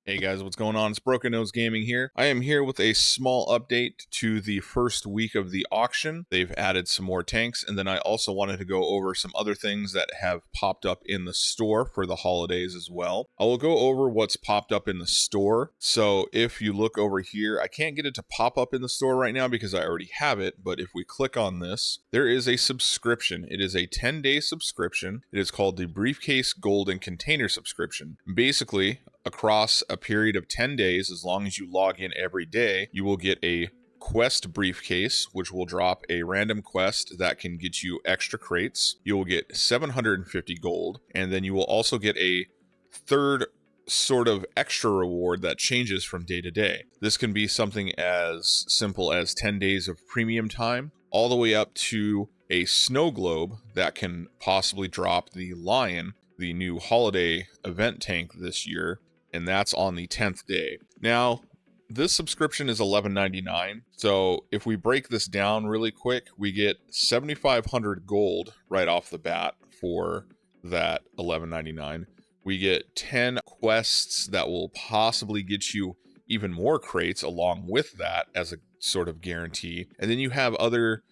Hey guys, what's going on? It's Broken Nose Gaming here. I am here with a small update to the first week of the auction. They've added some more tanks, and then I also wanted to go over some other things that have popped up in the store for the holidays as well. I will go over what's popped up in the store. So if you look over here, I can't get it to pop up in the store right now because I already have it, but if we click on this, there is a subscription. It is a 10-day subscription. It is called the Briefcase Gold and Container subscription. Basically, across a period of 10 days, as long as you log in every day, you will get a quest briefcase, which will drop a random quest that can get you extra crates. You will get 750 gold, and then you will also get a third sort of extra reward that changes from day to day. This can be something as simple as 10 days of premium time, all the way up to a snow globe that can possibly drop the Lion, the new holiday event tank this year, and that's on the 10th day. Now, this subscription is $11.99, so if we break this down really quick, we get 7,500 gold right off the bat for that $11.99. We get 10 quests that will possibly get you even more crates along with that as a sort of guarantee, and then you have other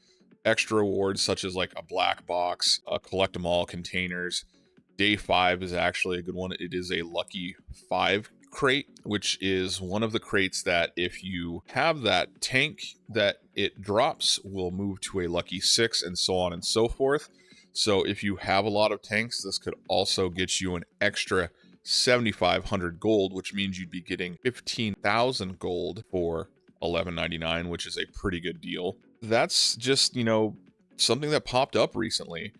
extra rewards such as like a black box, collect 'em all containers. Day 5 is actually a good one. It is a lucky 5 crate, which is one of the crates that if you have that tank that it drops will move to a lucky 6 and so on and so forth. So if you have a lot of tanks, this could also get you an extra 7,500 gold, which means you'd be getting 15,000 gold for $11.99, which is a pretty good deal. That's just, something that popped up recently.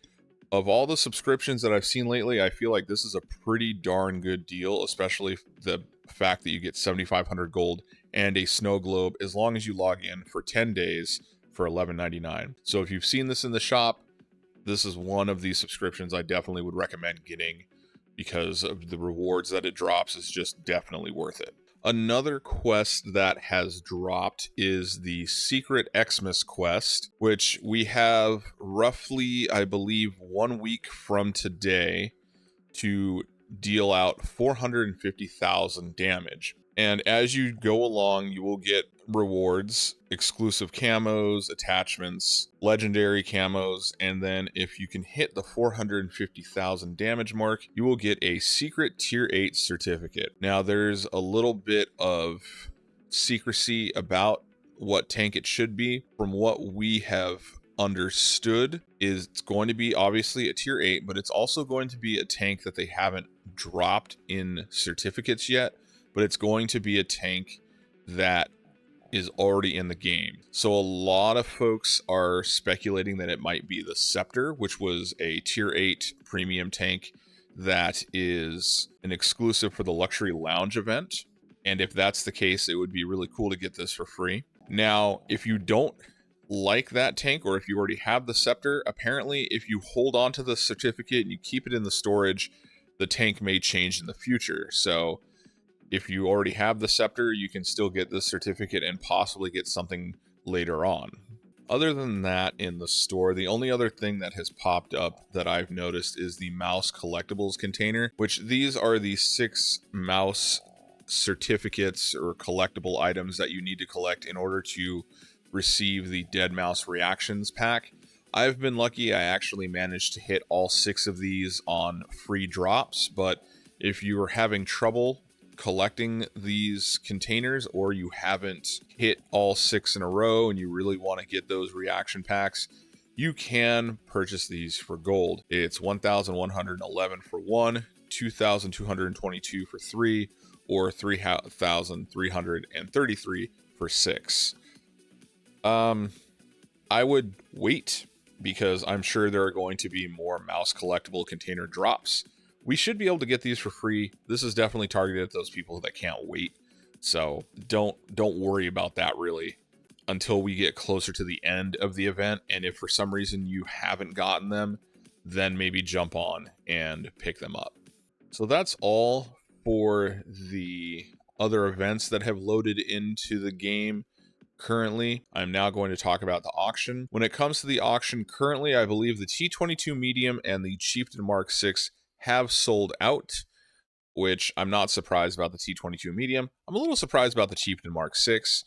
Of all the subscriptions that I've seen lately, I feel like this is a pretty darn good deal, especially the fact that you get 7,500 gold and a snow globe as long as you log in for 10 days for $11.99. So if you've seen this in the shop, this is one of these subscriptions I definitely would recommend getting because of the rewards that it drops is just definitely worth it. Another quest that has dropped is the Secret Xmas quest, which we have roughly, I believe, 1 week from today to deal out 450,000 damage. And as you go along, you will get rewards, exclusive camos, attachments, legendary camos, and then if you can hit the 450,000 damage mark, you will get a secret tier 8 certificate. Now there's a little bit of secrecy about what tank it should be. From what we have understood is it's going to be obviously a tier 8, but it's also going to be a tank that they haven't dropped in certificates yet, but it's going to be a tank that is already in the game. So a lot of folks are speculating that it might be the Scepter, which was a tier 8 premium tank that is an exclusive for the Luxury Lounge event. And if that's the case, it would be really cool to get this for free. Now, if you don't like that tank, or if you already have the Scepter, apparently if you hold on to the certificate and you keep it in the storage, the tank may change in the future. So if you already have the Scepter, you can still get this certificate and possibly get something later on. Other than that, in the store, the only other thing that has popped up that I've noticed is the mouse collectibles container, which these are the 6 mouse certificates or collectible items that you need to collect in order to receive the Dead Mouse Reactions pack. I've been lucky. I actually managed to hit all 6 of these on free drops, but if you are having trouble collecting these containers, or you haven't hit all 6 in a row and you really want to get those reaction packs, you can purchase these for gold. It's 1,111 for 1, 2,222 for 3, or 3,333 for 6. I would wait because I'm sure there are going to be more mouse collectible container drops. We should be able to get these for free. This is definitely targeted at those people that can't wait. So don't worry about that really until we get closer to the end of the event. And if for some reason you haven't gotten them, then maybe jump on and pick them up. So that's all for the other events that have loaded into the game currently. I'm now going to talk about the auction. When it comes to the auction currently, I believe the T22 medium and the Chieftain Mark 6 have sold out. which I'm not surprised about the T-22 medium. I'm a little surprised about the Chieftain Mark 6,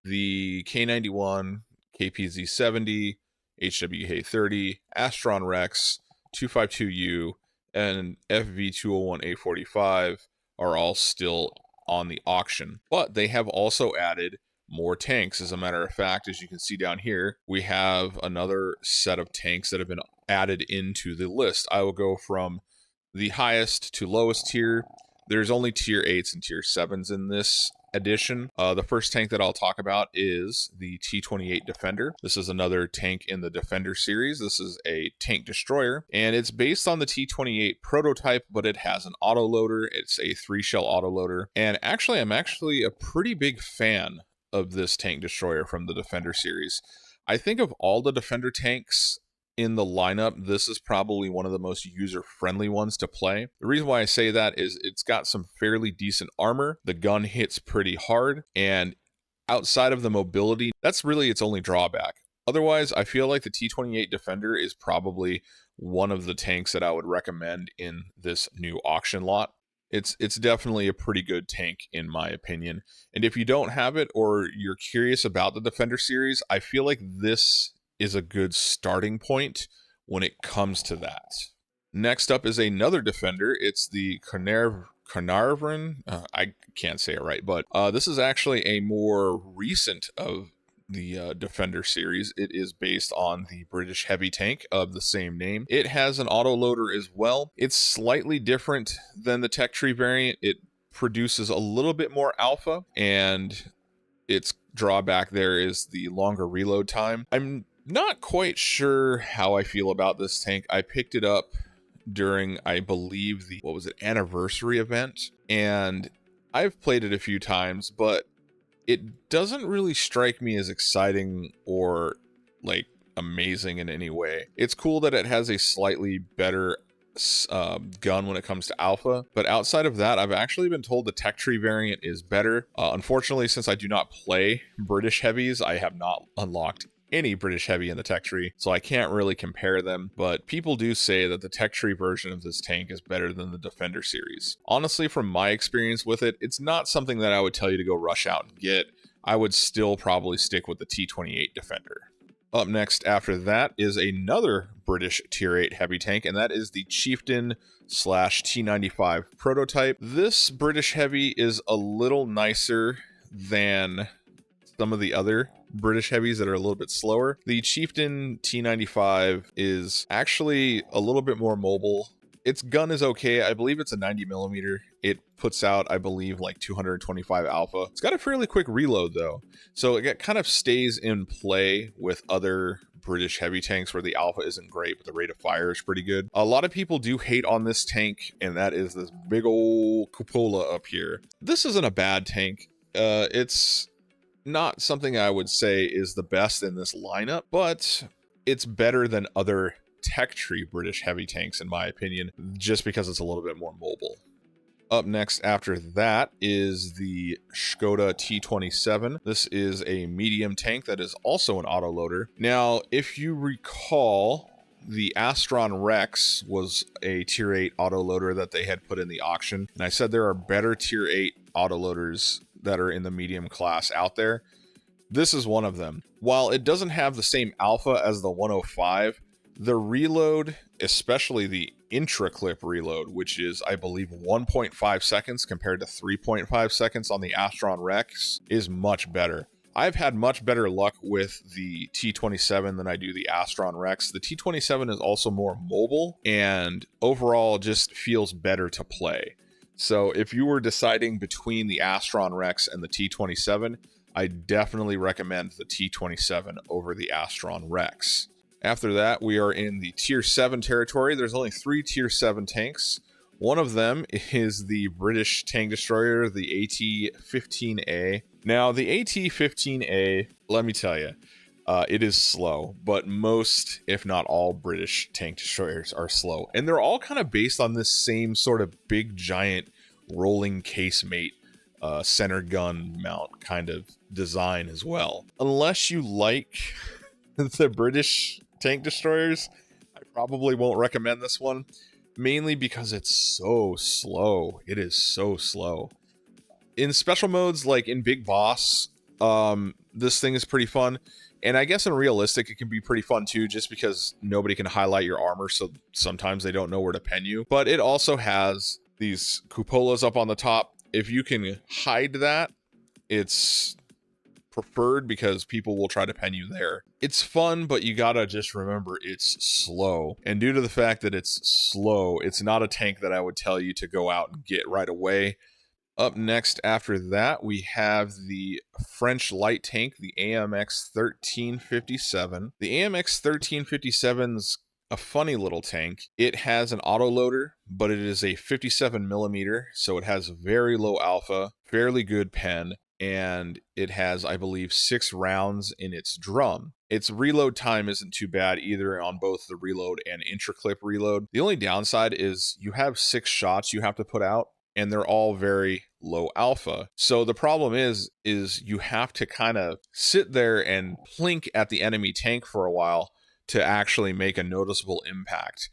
the K91, KPZ-70, HWK-30, Astron Rex, 252U, and FV201A45 are all still on the auction. But they have also added more tanks. As a matter of fact, as you can see down here, we have another set of tanks that have been added into the list. I will go from the highest to lowest tier. There's only tier 8s and tier 7s in this edition. The first tank that I'll talk about is the T-28 Defender. This is another tank in the Defender series. This is a tank destroyer, and it's based on the T-28 prototype, but it has an autoloader. It's a 3-shell autoloader, and actually, I'm actually a pretty big fan of this tank destroyer from the Defender series. I think of all the Defender tanks in the lineup, this is probably one of the most user-friendly ones to play. The reason why I say that is it's got some fairly decent armor, the gun hits pretty hard, and outside of the mobility, that's really its only drawback. Otherwise, I feel like the T-28 Defender is probably one of the tanks that I would recommend in this new auction lot. It's definitely a pretty good tank in my opinion. And if you don't have it or you're curious about the Defender series, I feel like this is a good starting point when it comes to that. Next up is another Defender. It's the Carnarvon. I can't say it right, but this is actually a more recent of the Defender series. It is based on the British heavy tank of the same name. It has an autoloader as well. It's slightly different than the tech tree variant. It produces a little bit more alpha, and its drawback there is the longer reload time. I'm not quite sure how I feel about this tank. I picked it up during, I believe, the anniversary event, and I've played it a few times, but it doesn't really strike me as exciting or like amazing in any way. It's cool that it has a slightly better gun when it comes to alpha, but outside of that, I've actually been told the tech tree variant is better. Unfortunately, since I do not play British heavies, I have not unlocked any British heavy in the tech tree, so I can't really compare them, but people do say that the tech tree version of this tank is better than the Defender series. Honestly, from my experience with it, it's not something that I would tell you to go rush out and get. I would still probably stick with the T-28 Defender. Up next after that is another British tier 8 heavy tank, and that is the Chieftain / T95 prototype. This British heavy is a little nicer than some of the other British heavies that are a little bit slower. The Chieftain T95 is actually a little bit more mobile. Its gun is okay. I believe it's a 90mm. It puts out, I believe, like 225 alpha. It's got a fairly quick reload though, so it kind of stays in play with other British heavy tanks where the alpha isn't great, but the rate of fire is pretty good. A lot of people do hate on this tank, and that is this big old cupola up here. This isn't a bad tank. It's not something I would say is the best in this lineup, but it's better than other tech tree British heavy tanks in my opinion, just because it's a little bit more mobile. Up next after that is the Skoda T27. This is a medium tank that is also an autoloader. Now, if you recall, the Astron Rex was a tier 8 autoloader that they had put in the auction, and I said there are better tier 8 autoloaders that are in the medium class out there. This is one of them. While it doesn't have the same alpha as the 105, the reload, especially the intra-clip reload, which is, I believe, 1.5 seconds compared to 3.5 seconds on the Astron Rex, is much better. I've had much better luck with the T27 than I do the Astron Rex. The T27 is also more mobile and overall just feels better to play. So if you were deciding between the Astron Rex and the T27, I definitely recommend the T27 over the Astron Rex. After that, we are in the Tier 7 territory. There's only 3 Tier 7 tanks. One of them is the British tank destroyer, the AT-15A. Now, the AT-15A, let me tell you, it is slow, but most, if not all, British tank destroyers are slow. And they're all kind of based on this same sort of big, giant, rolling casemate, center gun mount kind of design as well. Unless you like the British tank destroyers, I probably won't recommend this one. mainly because it's so slow. It is so slow. In special modes, like in Big Boss, this thing is pretty fun. And I guess in realistic, it can be pretty fun too, just because nobody can highlight your armor, so sometimes they don't know where to pen you. But it also has these cupolas up on the top. If you can hide that, it's preferred because people will try to pen you there. It's fun, but you gotta just remember it's slow. And due to the fact that it's slow, it's not a tank that I would tell you to go out and get right away. Up next after that, we have the French light tank, the AMX 1357. The AMX 1357's a funny little tank. It has an autoloader, but it is a 57 millimeter, so it has very low alpha, fairly good pen, and it has, I believe, 6 rounds in its drum. Its reload time isn't too bad either on both the reload and intraclip reload. The only downside is you have 6 shots you have to put out, and they're all very low alpha. So the problem is you have to kind of sit there and plink at the enemy tank for a while to actually make a noticeable impact.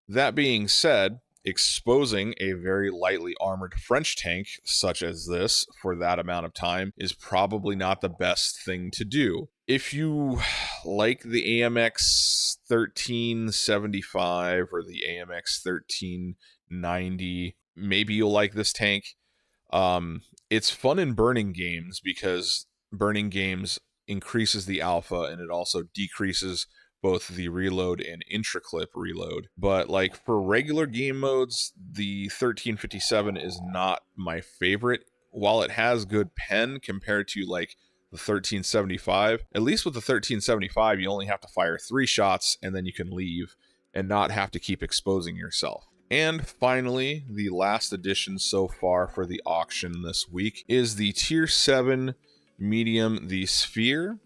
That being said, exposing a very lightly armored French tank such as this for that amount of time is probably not the best thing to do. If you like the AMX 1375 or the AMX 1390, maybe you'll like this tank. It's fun in burning games because burning games increases the alpha and it also decreases both the reload and intraclip reload. But like for regular game modes, the 1357 is not my favorite. While it has good pen compared to like the 1375, at least with the 1375, you only have to fire 3 shots and then you can leave and not have to keep exposing yourself. And finally, the last addition so far for the auction this week is the Tier 7 medium, the Sphere.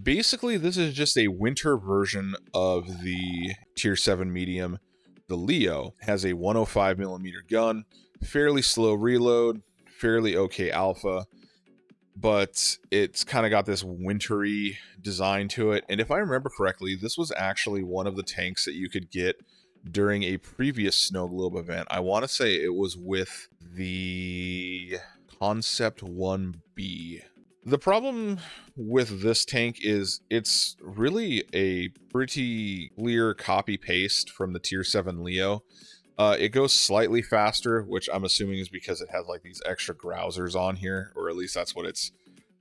Basically, this is just a winter version of the Tier 7 medium. The Leo has a 105mm gun, fairly slow reload, fairly okay alpha, but it's kind of got this wintry design to it. And if I remember correctly, this was actually one of the tanks that you could get during a previous Snow Globe event. I want to say it was with the Concept 1B. The problem with this tank is it's really a pretty clear copy paste from the Tier 7 Leo. It goes slightly faster, which I'm assuming is because it has like these extra grousers on here, or at least that's what it's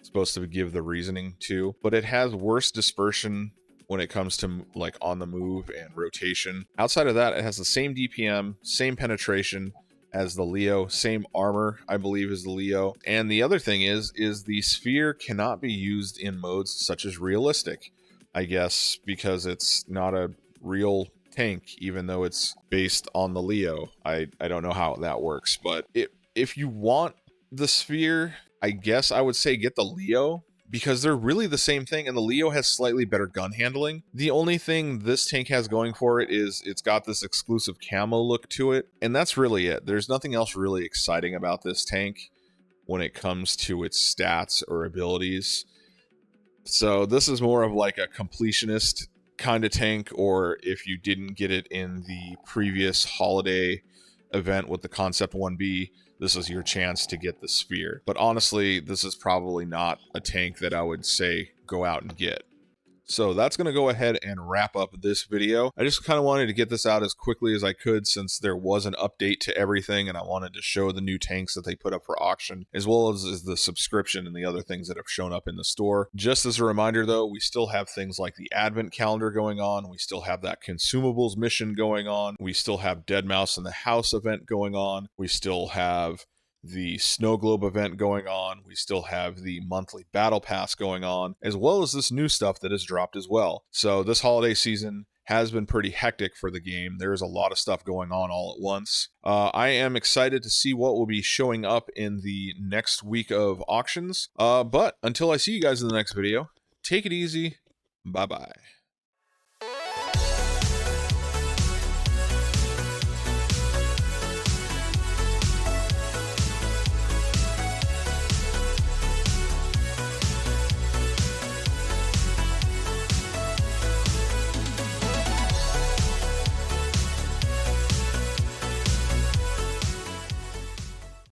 supposed to give the reasoning to. But it has worse dispersion when it comes to like on the move and rotation. Outside of that, it has the same DPM, same penetration as the Leo, same armor, I believe, as the Leo. And the other thing is the Sphere cannot be used in modes such as realistic, I guess, because it's not a real tank, even though it's based on the Leo. I don't know how that works, but if you want the Sphere, I guess I would say get the Leo, because they're really the same thing, and the Leo has slightly better gun handling. The only thing this tank has going for it is it's got this exclusive camo look to it, and that's really it. There's nothing else really exciting about this tank when it comes to its stats or abilities. So this is more of like a completionist kind of tank, or if you didn't get it in the previous holiday event with the Concept 1B, this is your chance to get the Sphere. But honestly, this is probably not a tank that I would say go out and get. So that's going to go ahead and wrap up this video. I just kind of wanted to get this out as quickly as I could since there was an update to everything and I wanted to show the new tanks that they put up for auction, as well as the subscription and the other things that have shown up in the store. Just as a reminder though, we still have things like the advent calendar going on. We still have that consumables mission going on. We still have Dead Mouse in the House event going on. We still have the Snow Globe event going on. We still have the monthly battle pass going on, as well as this new stuff that has dropped as well. So this holiday season has been pretty hectic for the game. There's a lot of stuff going on all at once. I am excited to see what will be showing up in the next week of auctions. But until I see you guys in the next video, take it easy. Bye-bye.